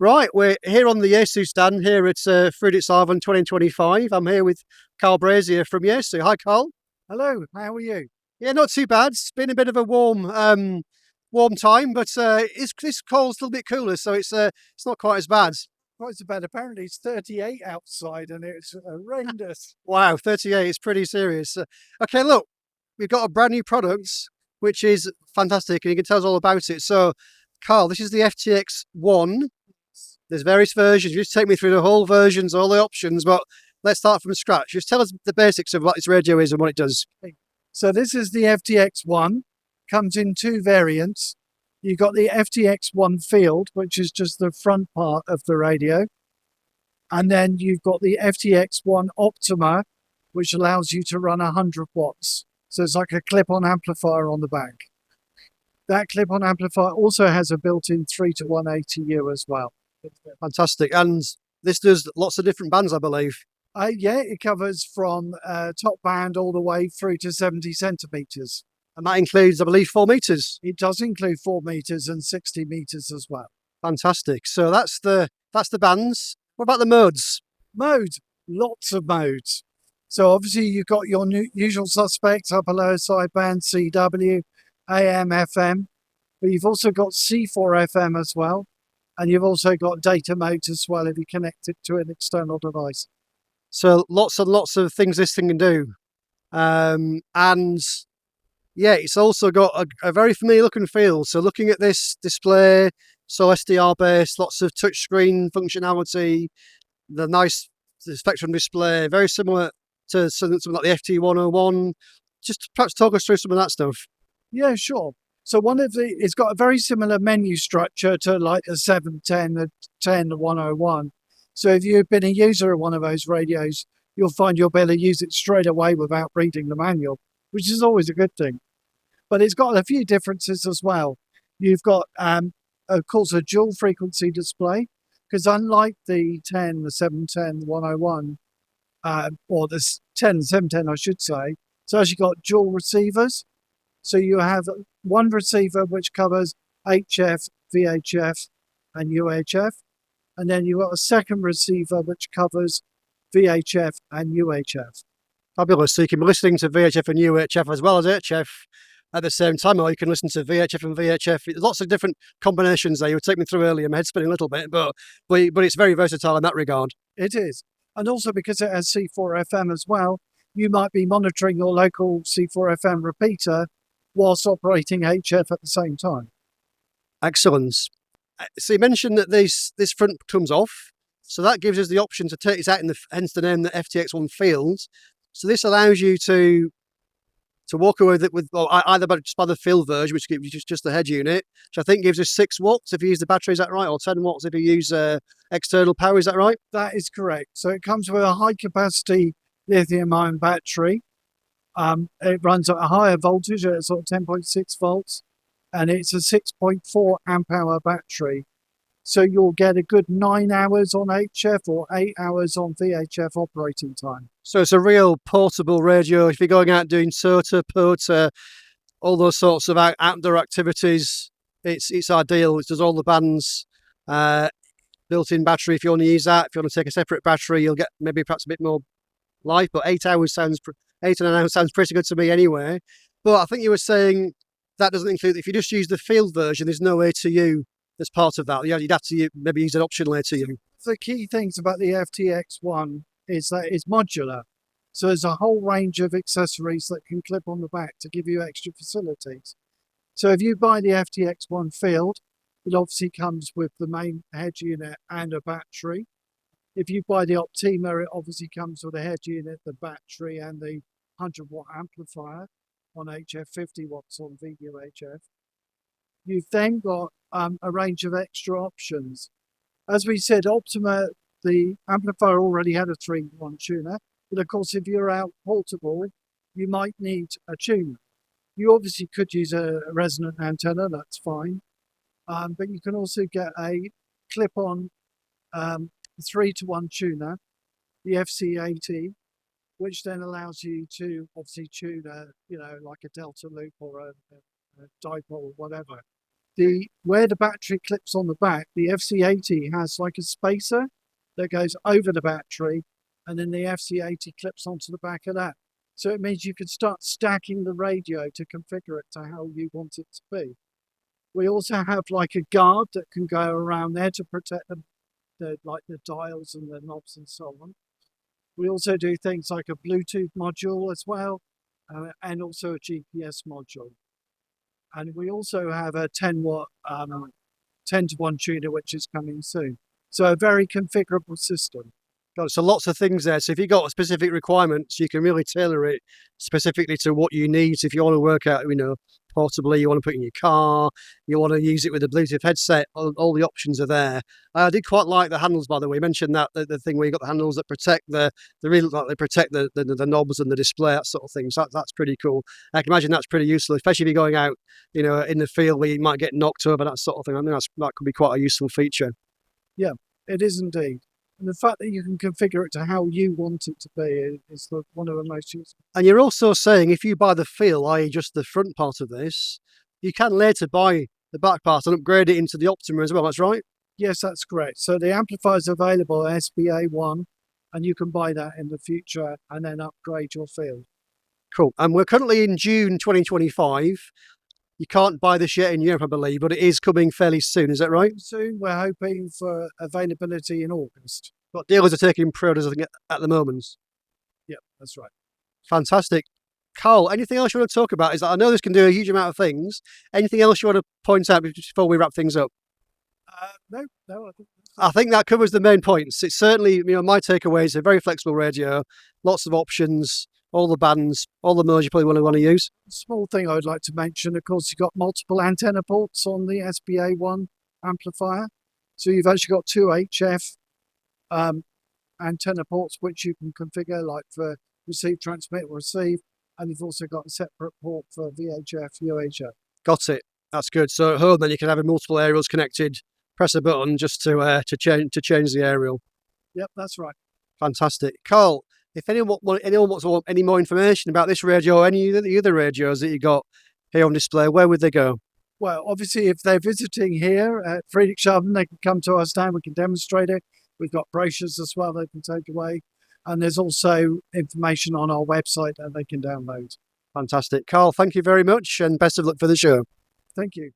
Right, we're here on the Yaesu stand here at FTX-1 2025. I'm here with Karl Brazier from Yaesu. Hi, Karl. Hello, how are you? Yeah, not too bad. It's been a bit of a warm time, but this cold's a little bit cooler, so it's not quite as bad. Quite so bad. Apparently it's 38 outside and it's horrendous. Wow, 38 is pretty serious. Okay, look, we've got a brand new product, which is fantastic, and you can tell us all about it. So, Karl, this is the FTX-1. There's various versions. You just take me through the whole versions, all the options, but let's start from scratch. Just tell us the basics of what this radio is and what it does. So this is the FTX-1. Comes in two variants. You've got the FTX-1 Field, which is just the front part of the radio. And then you've got the FTX-1 Optima, which allows you to run 100 watts. So it's like a clip-on amplifier on the back. That clip-on amplifier also has a built-in 3-to-1 ATU as well. Fantastic. And this does lots of different bands, I believe. Yeah, it covers from top band all the way through to 70 centimetres. And that includes, I believe, 4 meters. It does include 4 meters and 60 meters as well. Fantastic. So that's the bands. What about the modes? Modes, lots of modes. So obviously you've got your usual suspects, upper lower sideband, CW, AM, FM, but you've also got C4 FM as well. And you've also got data modes as well if you connect it to an external device. So lots and lots of things this thing can do. And yeah, it's also got a very familiar look and feel. So looking at this display, so SDR based, lots of touchscreen functionality, the spectrum display, very similar to something like the FT101. Just perhaps talk us through some of that stuff. Yeah, sure. So it's got a very similar menu structure to like the 710, the 10, the 101. So if you've been a user of one of those radios, you'll find you'll be able to use it straight away without reading the manual, which is always a good thing. But it's got a few differences as well. You've got, of course, a dual frequency display, because unlike the 10, the 710, the 101, or the 10, the 710, I should say, it's actually got dual receivers. So you have one receiver which covers HF, VHF, and UHF. And then you've got a second receiver which covers VHF and UHF. Fabulous. So you can be listening to VHF and UHF as well as HF at the same time, or you can listen to VHF and VHF. There's lots of different combinations there. You were taking me through earlier. My head's spinning a little bit, but it's very versatile in that regard. It is. And also because it has C4 FM as well, you might be monitoring your local C4 FM repeater whilst operating HF at the same time. Excellent. So you mentioned that this front comes off, so that gives us the option to take this out, hence the name, the FTX-1 Field. So this allows you to walk away with either just by the field version, which gives just the head unit, which I think gives us 6 watts if you use the battery, is that right? Or 10 watts if you use external power, is that right? That is correct. So it comes with a high capacity lithium-ion battery. It runs at a higher voltage at sort of 10.6 volts, and it's a 6.4 amp hour battery. So you'll get a good 9 hours on HF or 8 hours on VHF operating time. So it's a real portable radio. If you're going out doing SOTA, POTA, all those sorts of outdoor activities, it's ideal. It does all the bands, built-in battery if you want to use that. If you want to take a separate battery, you'll get maybe perhaps a bit more life, but 8 hours sounds 8 and an hour sounds pretty good to me anyway. But I think you were saying that doesn't include, if you just use the field version, there's no ATU that's part of that. You'd have to maybe use an optional ATU. The key things about the FTX-1 is that it's modular. So there's a whole range of accessories that can clip on the back to give you extra facilities. So if you buy the FTX-1 Field, it obviously comes with the main head unit and a battery. If you buy the Optima, it obviously comes with a head unit, the battery, and the 100-watt amplifier on HF, 50 watts on VUHF. You've then got a range of extra options. As we said, Optima, the amplifier already had a 3-in-1 tuner, but of course, if you're out portable, you might need a tuner. You obviously could use a resonant antenna, that's fine, but you can also get a clip-on 3-to-1 tuner, the FC80, which then allows you to obviously tune like a delta loop or a dipole or whatever. where the battery clips on the back, the FC80 has like a spacer that goes over the battery, and then the FC80 clips onto the back of that. So it means you can start stacking the radio to configure it to how you want it to be. We also have like a guard that can go around there to protect the dials and the knobs and so on. We also do things like a Bluetooth module as well, and also a GPS module. And we also have a 10-watt 10-to-1 tuner, which is coming soon. So a very configurable system. Got so lots of things there. So if you've got specific requirements, you can really tailor it specifically to what you need. So if you want to work out, portably, you want to put it in your car, you want to use it with a Bluetooth headset, all the options are there. I did quite like the handles, by the way. You mentioned that the thing where you've got the handles that protect they protect the knobs and the display, that sort of thing. So that's pretty cool. I can imagine that's pretty useful, especially if you're going out, in the field where you might get knocked over, that sort of thing. I think that could be quite a useful feature. Yeah, it is indeed. And the fact that you can configure it to how you want it to be is one of the most useful. And you're also saying if you buy the fill, i.e. just the front part of this, you can later buy the back part and upgrade it into the Optima as well, that's right? Yes, that's correct. So the amplifier is available at SBA1, and you can buy that in the future and then upgrade your field. Cool. And we're currently in June 2025. You can't buy this yet in Europe, I believe, but it is coming fairly soon. Is that right? Soon, we're hoping for availability in August. But dealers are taking pre-orders, I think, at the moment. Yeah, that's right. Fantastic. Karl, anything else you want to talk about? I know this can do a huge amount of things. Anything else you want to point out before we wrap things up? No. I think that covers the main points. It's certainly, my takeaway is a very flexible radio, lots of options, all the bands, all the modes you probably want to use. Small thing I would like to mention, of course, you've got multiple antenna ports on the SBA1 amplifier. So you've actually got two HF antenna ports, which you can configure like for receive, transmit, or receive. And you've also got a separate port for VHF, UHF. Got it. That's good. So at home, then you can have multiple aerials connected. Press a button just to change the aerial. Yep, that's right. Fantastic, Karl. If anyone wants to want any more information about this radio or any of the other radios that you got here on display, where would they go? Well, obviously, if they're visiting here at Friedrichshafen, they can come to our stand. We can demonstrate it. We've got brochures as well they can take away. And there's also information on our website that they can download. Fantastic. Karl, thank you very much and best of luck for the show. Thank you.